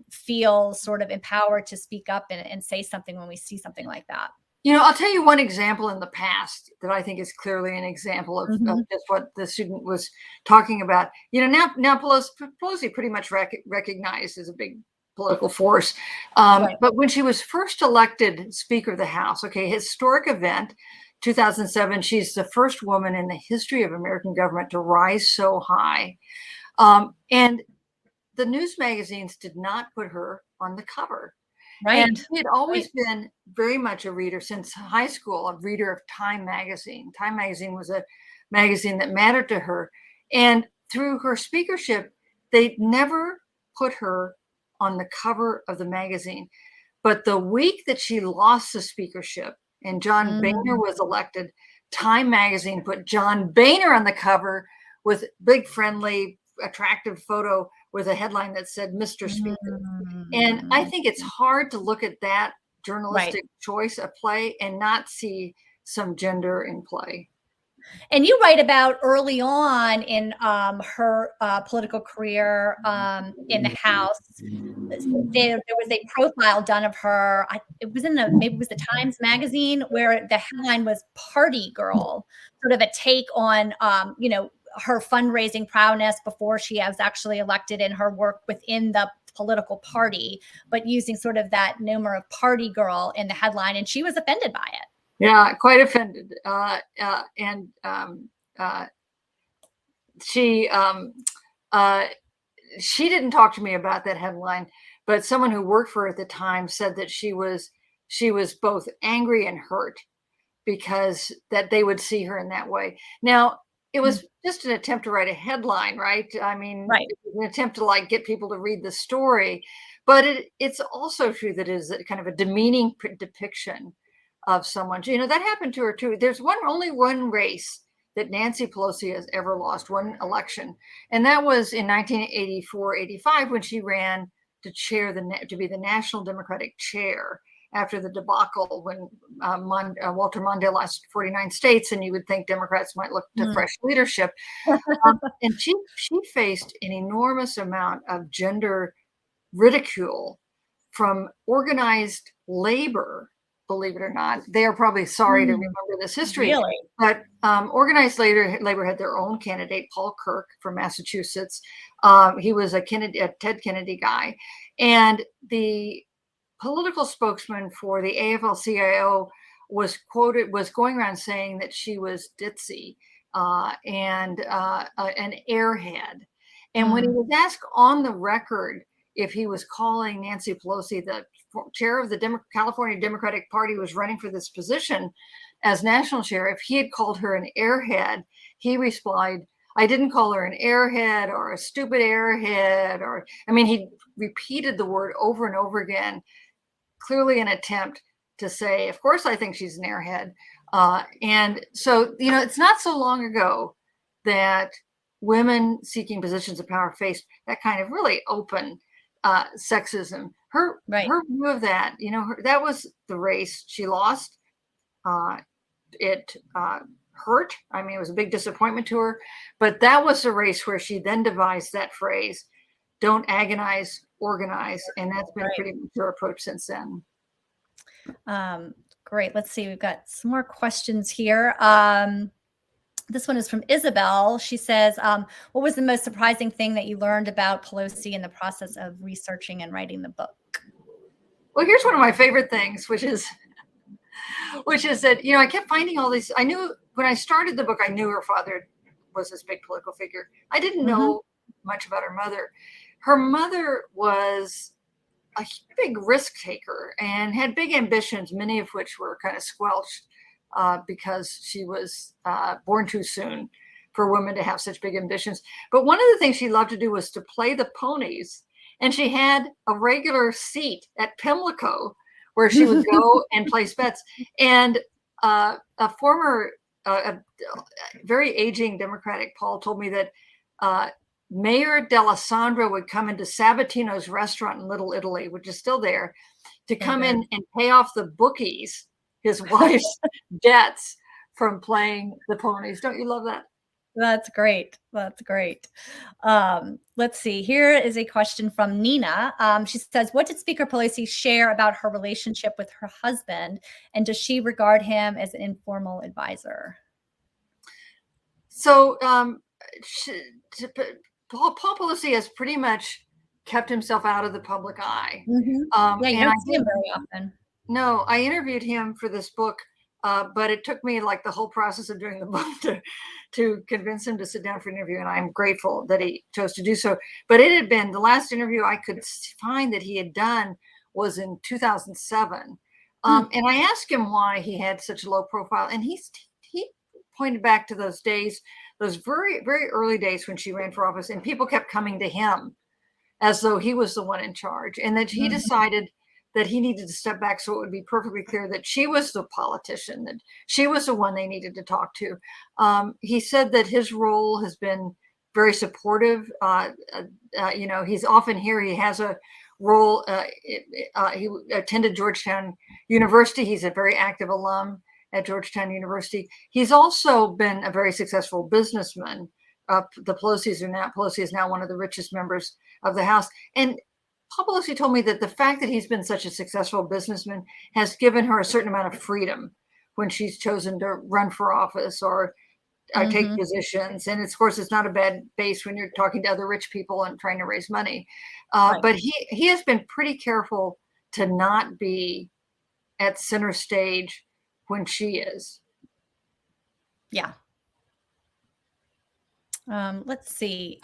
feel sort of empowered to speak up and say something when we see something like that. I'll tell you one example in the past that I think is clearly an example of just what the student was talking about. Now Pelosi pretty much recognized as a big political force. Right. But when she was first elected Speaker of the House, historic event, 2007, she's the first woman in the history of American government to rise so high. And the news magazines did not put her on the cover. Right. And she had always been very much a reader since high school, a reader of Time magazine. Time magazine was a magazine that mattered to her. And through her speakership, they never put her on the cover of the magazine. But the week that she lost the speakership and John Boehner was elected, Time magazine put John Boehner on the cover with big, friendly, attractive photo with a headline that said Mr. Speaker. And I think it's hard to look at that journalistic choice of play and not see some gender in play. And you write about early on in her political career in the House, there was a profile done of her. It was maybe it was the Times magazine, where the headline was "Party Girl," sort of a take on her fundraising prowess before she was actually elected and her work within the political party, but using sort of that nomer of party girl in the headline. And she was offended by it. Yeah, quite offended. She didn't talk to me about that headline, but someone who worked for her at the time said that she was both angry and hurt because that they would see her in that way. Now, it was just an attempt to write a headline, right? I mean, it was an attempt to get people to read the story, but it's also true that it is kind of a demeaning depiction of someone. That happened to her too. There's only one race that Nancy Pelosi has ever lost, one election, and that was in 1984-85 when she ran to be the National Democratic Chair after the debacle when Walter Mondale lost 49 states, and you would think Democrats might look to fresh leadership. And she faced an enormous amount of gender ridicule from organized labor. Believe it or not, they are probably sorry to remember this history. Really? But organized labor had their own candidate, Paul Kirk from Massachusetts. He was a Ted Kennedy guy, and the political spokesman for the AFL-CIO was going around saying that she was ditzy and an airhead. And when he was asked on the record if he was calling Nancy Pelosi, the chair of the California Democratic Party, was running for this position as national chair, if he had called her an airhead, he replied, "I didn't call her an airhead or a stupid airhead," he repeated the word over and over again, clearly an attempt to say, of course, I think she's an airhead. And so, it's not so long ago that women seeking positions of power faced that kind of really open sexism. Her view of that, that was the race she lost. It hurt. I mean, it was a big disappointment to her, but that was the race where she then devised that phrase, "Don't agonize, organize." And that's been pretty much her approach since then. Great. Let's see. We've got some more questions here. This one is from Isabel. She says, what was the most surprising thing that you learned about Pelosi in the process of researching and writing the book? Well, here's one of my favorite things, which is that, I kept finding all these. I knew when I started the book, I knew her father was this big political figure. I didn't know much about her mother. Her mother was a big risk taker and had big ambitions, many of which were kind of squelched because she was born too soon for women to have such big ambitions. But one of the things she loved to do was to play the ponies. And she had a regular seat at Pimlico where she would go and place bets. And a former, very aging Democratic Paul told me that Mayor D'Alessandro would come into Sabatino's restaurant in Little Italy, which is still there, to come in and pay off the bookies, his wife's debts from playing the ponies. Don't you love that? That's great. That's great. Let's see. Here is a question from Nina. She says, what did Speaker Pelosi share about her relationship with her husband? And does she regard him as an informal advisor? So Paul Pelosi has pretty much kept himself out of the public eye. Yeah, you don't see him very often. No, I interviewed him for this book, but it took me like the whole process of doing the book to convince him to sit down for an interview. And I'm grateful that he chose to do so. But it had been the last interview I could find that he had done was in 2007. And I asked him why he had such a low profile. And he pointed back to those days, those very, very early days when she ran for office, and people kept coming to him as though he was the one in charge, and that he decided that he needed to step back so it would be perfectly clear that she was the politician, that she was the one they needed to talk to. He said that his role has been very supportive. He's often here. He has a role. He attended Georgetown University. He's a very active alum at Georgetown University. He's also been a very successful businessman. Pelosi is now one of the richest members of the House. And Paul Pelosi told me that the fact that he's been such a successful businessman has given her a certain amount of freedom when she's chosen to run for office or take positions. And of course, it's not a bad base when you're talking to other rich people and trying to raise money. But he has been pretty careful to not be at center stage when she is. Yeah. Let's see.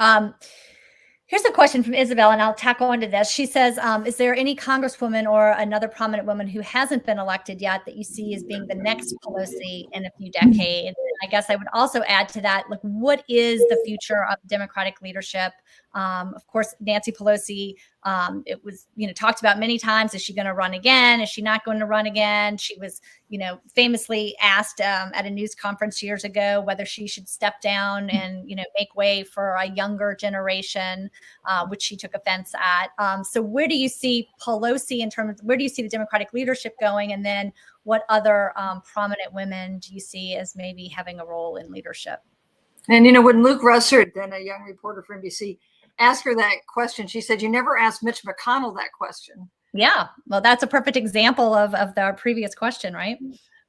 Here's a question from Isabel, and I'll tackle into this. She says, is there any congresswoman or another prominent woman who hasn't been elected yet that you see as being the next Pelosi in a few decades? And I guess I would also add to that, like, what is the future of Democratic leadership? Of course, Nancy Pelosi, it was, talked about many times. Is she going to run again? Is she not going to run again? She was, famously asked at a news conference years ago whether she should step down and, make way for a younger generation, which she took offense at. So where do you see Pelosi in terms of, where do you see the Democratic leadership going? And then what other prominent women do you see as maybe having a role in leadership? And, when Luke Russert, then a young reporter for NBC, asked her that question, she said, "You never asked Mitch McConnell that question." Yeah, well, that's a perfect example of our previous question, right?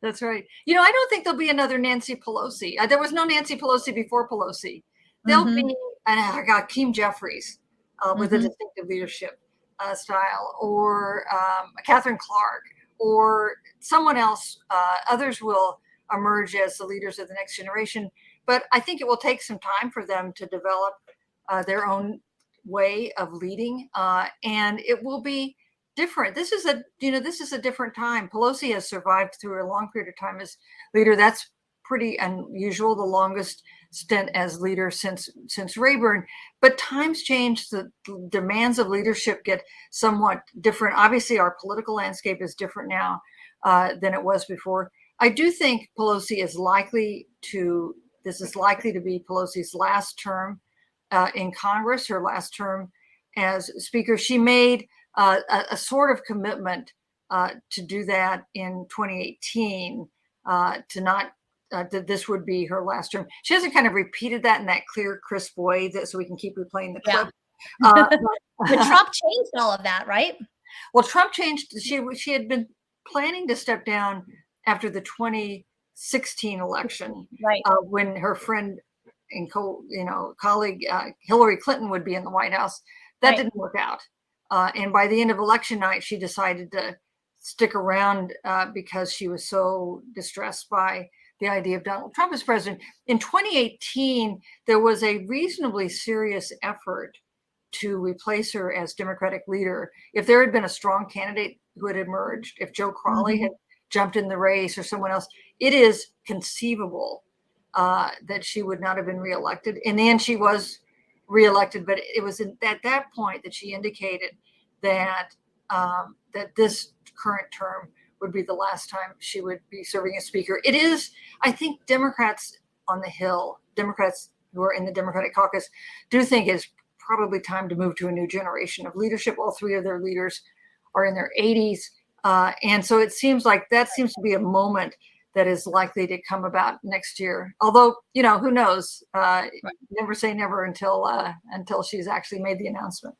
That's right. I don't think there'll be another Nancy Pelosi. There was no Nancy Pelosi before Pelosi. There'll be Hakeem Jeffries with a distinctive leadership style, or Catherine Clark, or someone else. Others will emerge as the leaders of the next generation. But I think it will take some time for them to develop their own way of leading, and it will be different. This is a different time. Pelosi has survived through a long period of time as leader. That's pretty unusual. The longest stint as leader since Rayburn. But times change. The demands of leadership get somewhat different. Obviously, our political landscape is different now than it was before. I do think Pelosi is likely to. This is likely to be Pelosi's last term in Congress, her last term as Speaker. She made a sort of commitment to do that in 2018, to not that this would be her last term. She hasn't kind of repeated that in that clear, crisp way so we can keep replaying the clip. But Trump changed all of that, right? Well, Trump changed. She had been planning to step down after the 2016 election, right? When her friend and colleague Hillary Clinton would be in the White House. That didn't work out. And by the end of election night, she decided to stick around because she was so distressed by the idea of Donald Trump as president. In 2018, there was a reasonably serious effort to replace her as Democratic leader. If there had been a strong candidate who had emerged, if Joe Crowley had jumped in the race or someone else, it is conceivable that she would not have been reelected. In the end, she was reelected, but it was at that point that she indicated that that this current term would be the last time she would be serving as Speaker. It is, I think, Democrats on the Hill, Democrats who are in the Democratic caucus, do think it's probably time to move to a new generation of leadership. All three of their leaders are in their 80s. And so it seems like that seems to be a moment that is likely to come about next year. Although, who knows? Never say never until she's actually made the announcement.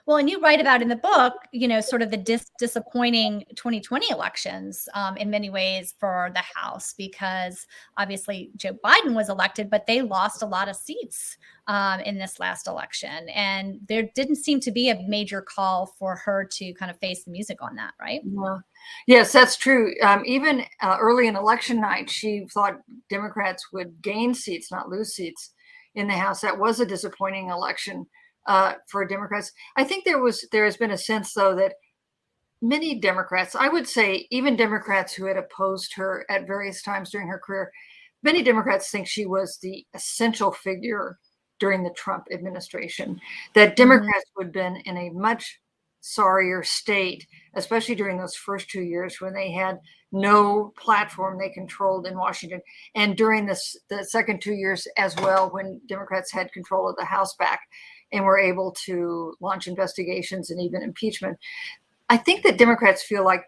Well, and you write about in the book, sort of the disappointing 2020 elections in many ways for the House, because obviously Joe Biden was elected, but they lost a lot of seats in this last election. And there didn't seem to be a major call for her to kind of face the music on that, right? Yeah. Yes, that's true. Even early in election night, she thought Democrats would gain seats, not lose seats in the House. That was a disappointing election for Democrats. I think there has been a sense, though, that many Democrats, I would say even Democrats who had opposed her at various times during her career, many Democrats think she was the essential figure during the Trump administration, that Democrats would have been in a much sorrier state, especially during those first 2 years when they had no platform they controlled in Washington, and during the second 2 years as well, when Democrats had control of the House back and were able to launch investigations and even impeachment. I think that Democrats feel like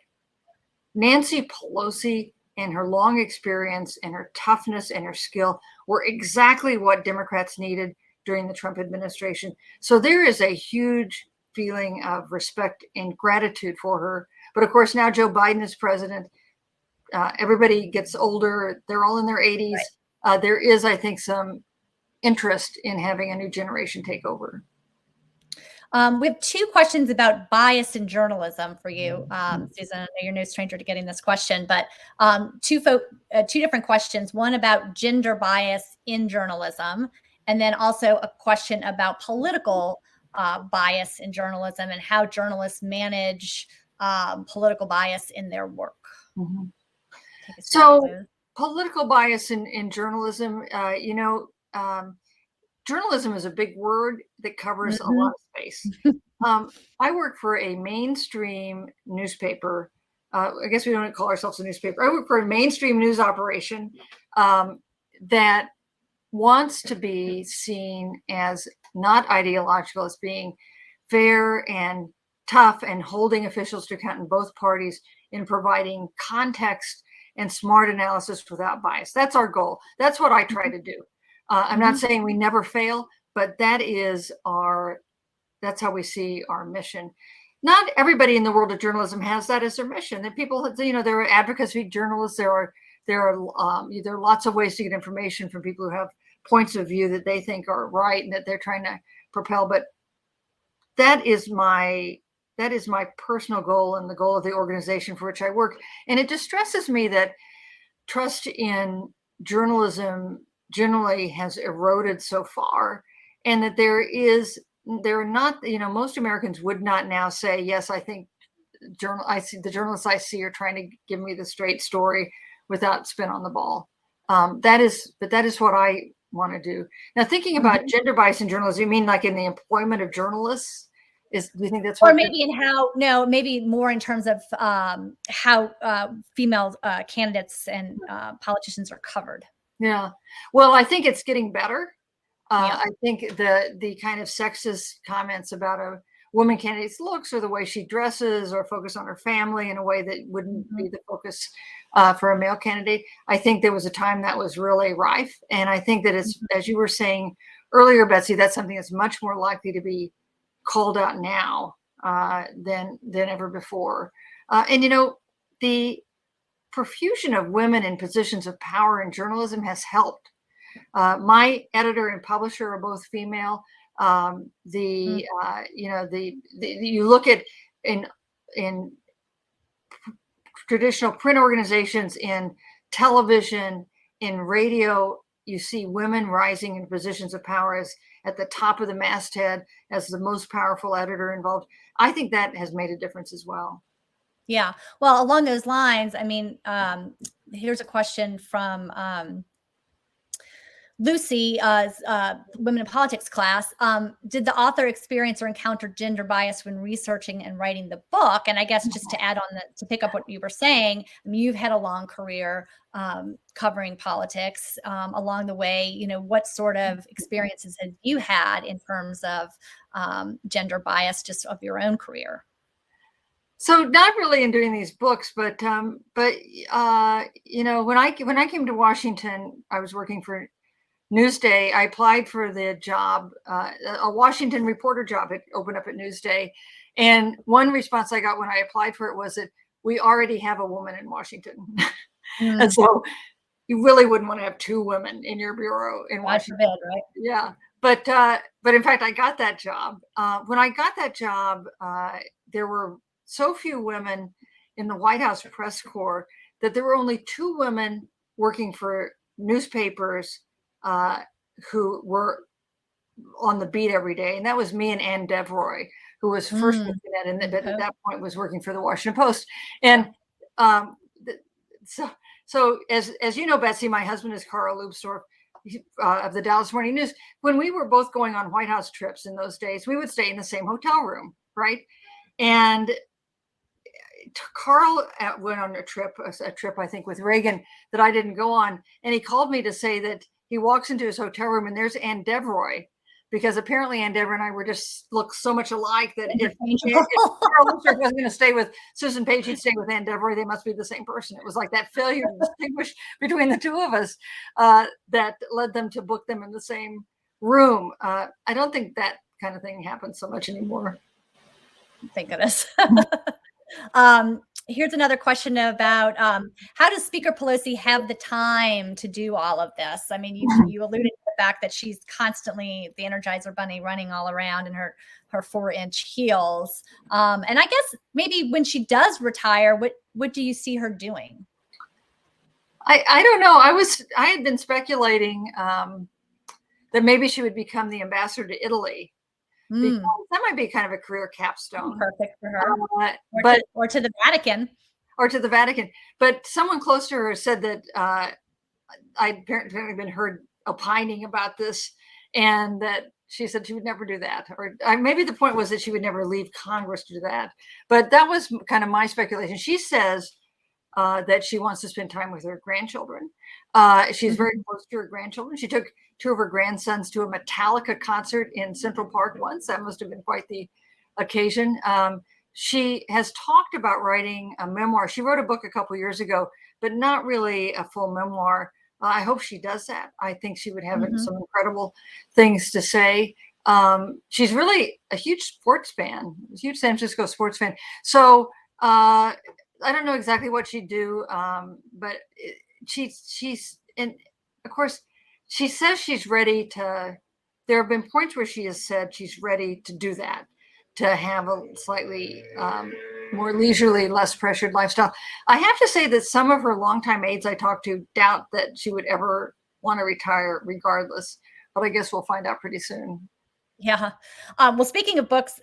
Nancy Pelosi and her long experience and her toughness and her skill were exactly what Democrats needed during the Trump administration. So there is a huge feeling of respect and gratitude for her. But of course, now Joe Biden is president. Everybody gets older. They're all in their 80s. Right. There is, I think, some interest in having a new generation take over. We have two questions about bias in journalism for you, Susan. I know you're no stranger to getting this question, but two different questions. One about gender bias in journalism, and then also a question about political bias in journalism and how journalists manage political bias in their work. Mm-hmm. So political bias in journalism, journalism is a big word that covers a lot of space. I work for a mainstream newspaper. I guess we don't call ourselves a newspaper. I work for a mainstream news operation that wants to be seen as not ideological, as being fair and tough and holding officials to account in both parties in providing context and smart analysis without bias. That's our goal. That's what I try to do. I'm not saying we never fail, but that's how we see our mission. Not everybody in the world of journalism has that as their mission. That people, there are advocacy journalists. There are lots of ways to get information from people who have points of view that they think are right and that they're trying to propel. But that is my personal goal and the goal of the organization for which I work. And it distresses me that trust in journalism generally has eroded so far, and that there are not, most Americans would not now say, yes, I think the journalists I see are trying to give me the straight story without spin on the ball. That is what I want to do. Now, thinking about gender bias in journalism, you mean like in the employment of journalists? Do you think that's or maybe maybe more in terms of how female candidates and politicians are covered? Yeah. Well, I think it's getting better. Yeah. I think the kind of sexist comments about a woman candidate's looks or the way she dresses or focus on her family in a way that wouldn't Mhm. be the focus for a male candidate. I think there was a time that was really rife. And I think that it's, Mhm. as you were saying earlier, Betsy, that's something that's much more likely to be called out now than ever before. And, the profusion of women in positions of power in journalism has helped. My editor and publisher are both female. Mm. You look at in traditional print organizations, in television, in radio, you see women rising in positions of power as at the top of the masthead as the most powerful editor involved. I think that has made a difference as well. Yeah. Well, along those lines, I mean, here's a question from Lucy, Women in Politics class. Did the author experience or encounter gender bias when researching and writing the book? And I guess just to add on to pick up what you were saying, I mean, you've had a long career covering politics. Along the way, what sort of experiences have you had in terms of gender bias just of your own career? So not really in doing these books, but when I came to Washington, I was working for Newsday. I applied for the job, a Washington reporter job. It opened up at Newsday, and one response I got when I applied for it was that we already have a woman in Washington, and Mm, so you really wouldn't want to have two women in your bureau in God Washington. forbid, right? Yeah, but in fact, I got that job. When I got that job, there were so few women in the White House press corps that there were only two women working for newspapers uh, who were on the beat every day, and that was me and Ann Devroy, who was first Mm, looking at, and in at Post. that point was working for the Washington Post. And um, so, as you know, Betsy, my husband is Carl Lubsdorff of the Dallas Morning News. When we were both going on White House trips in those days, we would stay in the same hotel room, right? And Carl went on a trip I think with Reagan that I didn't go on, and he called me to say that he walks into his hotel room and there's Ann Devroy, because apparently Ann Devroy and I were just look so much alike that if Carl Lutzer wasn't going to stay with Susan Page, he'd stay with Ann Devroy. They must be the same person. It was like that failure to distinguish between the two of us that led them to book them in the same room. I don't think that kind of thing happens so much anymore. Thank goodness. Here's another question about how does Speaker Pelosi have the time to do all of this? I mean, you alluded to the fact that she's constantly the Energizer Bunny running all around in her 4-inch heels. And I guess maybe when she does retire, what do you see her doing? I don't know. I had been speculating that maybe she would become the ambassador to Italy. Because that might be kind of a career capstone. Perfect for her. Or to the Vatican. Or to the Vatican. But someone close to her said that I'd apparently been heard opining about this, and that she said she would never do that. Or maybe the point was that she would never leave Congress to do that. But that was kind of my speculation. She says that she wants to spend time with her grandchildren. She's very close to her grandchildren. She took two of her grandsons to a Metallica concert in Central Park once. That must have been quite the occasion. She has talked about writing a memoir. She wrote a book a couple years ago, but not really a full memoir. I hope she does that. I think she would have some incredible things to say. She's really a huge sports fan, a huge San Francisco sports fan. So I don't know exactly what she'd do, but she's and of course she says she's ready to. There have been points where she has said she's ready to do that, to have a slightly more leisurely, less pressured lifestyle. I have to say that some of her longtime aides I talked to doubt that she would ever want to retire regardless, but I guess we'll find out pretty soon. Yeah. Well, speaking of books,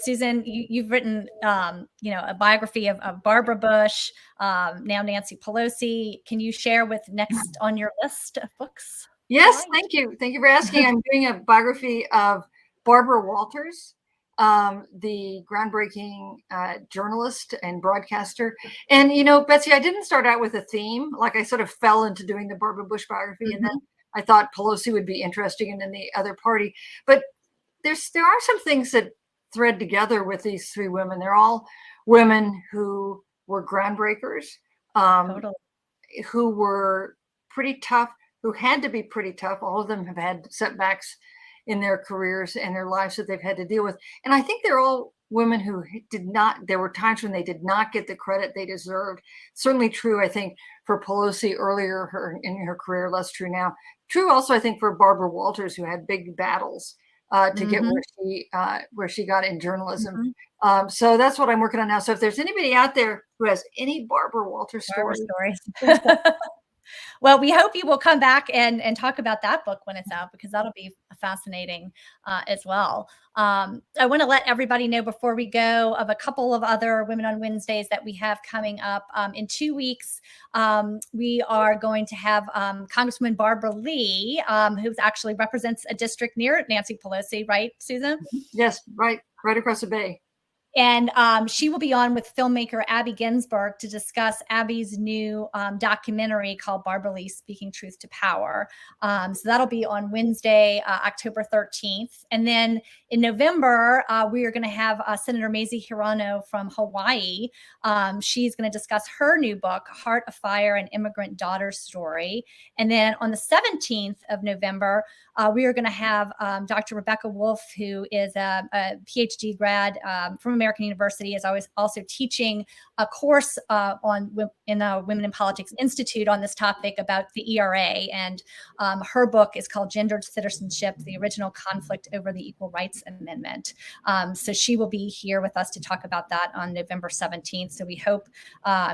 Susan, you've written, a biography of Barbara Bush, now Nancy Pelosi. Can you share with next on your list of books? Yes, thank you. Thank you for asking. I'm doing a biography of Barbara Walters, the groundbreaking journalist and broadcaster. And, Betsy, I didn't start out with a theme. Like I sort of fell into doing the Barbara Bush biography. And then I thought Pelosi would be interesting, and then the other party. But there are some things that thread together with these three women. They're all women who were groundbreakers, Totally. who were pretty tough, who had to be pretty tough. All of them have had setbacks in their careers and their lives that they've had to deal with. And I think they're all women who did not, there were times when they did not get the credit they deserved. Certainly true, I think, for Pelosi earlier in her career, less true now. True also, I think, for Barbara Walters, who had big battles to get where she got in journalism. So that's what I'm working on now. So if there's anybody out there who has any Barbara Walters stories. Well, we hope you will come back and talk about that book when it's out, because that'll be fascinating as well. I want to let everybody know before we go of a couple of other Women on Wednesdays that we have coming up. In 2 weeks, we are going to have Congresswoman Barbara Lee, who actually represents a district near Nancy Pelosi, right, Susan? Yes, right across the bay. And she will be on with filmmaker Abby Ginsburg to discuss Abby's new documentary called Barbara Lee Speaking Truth to Power. So that'll be on Wednesday, October 13th. And then in November, we are going to have Senator Mazie Hirono from Hawaii. She's going to discuss her new book, Heart of Fire, An Immigrant Daughter's Story. And then on the 17th of November, we are going to have Dr. Rebecca Wolf, who is a PhD grad from American University, is always also teaching a course in the Women in Politics Institute on this topic about the ERA. And her book is called Gendered Citizenship, the Original Conflict over the Equal Rights Amendment. So she will be here with us to talk about that on November 17th. So we hope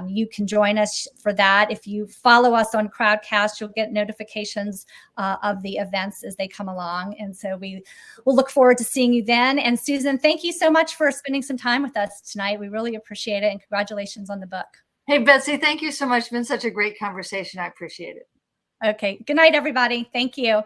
you can join us for that. If you follow us on Crowdcast, you'll get notifications of the events as they come along. And so we will look forward to seeing you then. And Susan, thank you so much for spending some time with us tonight. We really appreciate it. And congratulations on the book. Hey, Betsy, thank you so much. It's been such a great conversation. I appreciate it. Okay. Good night, everybody. Thank you.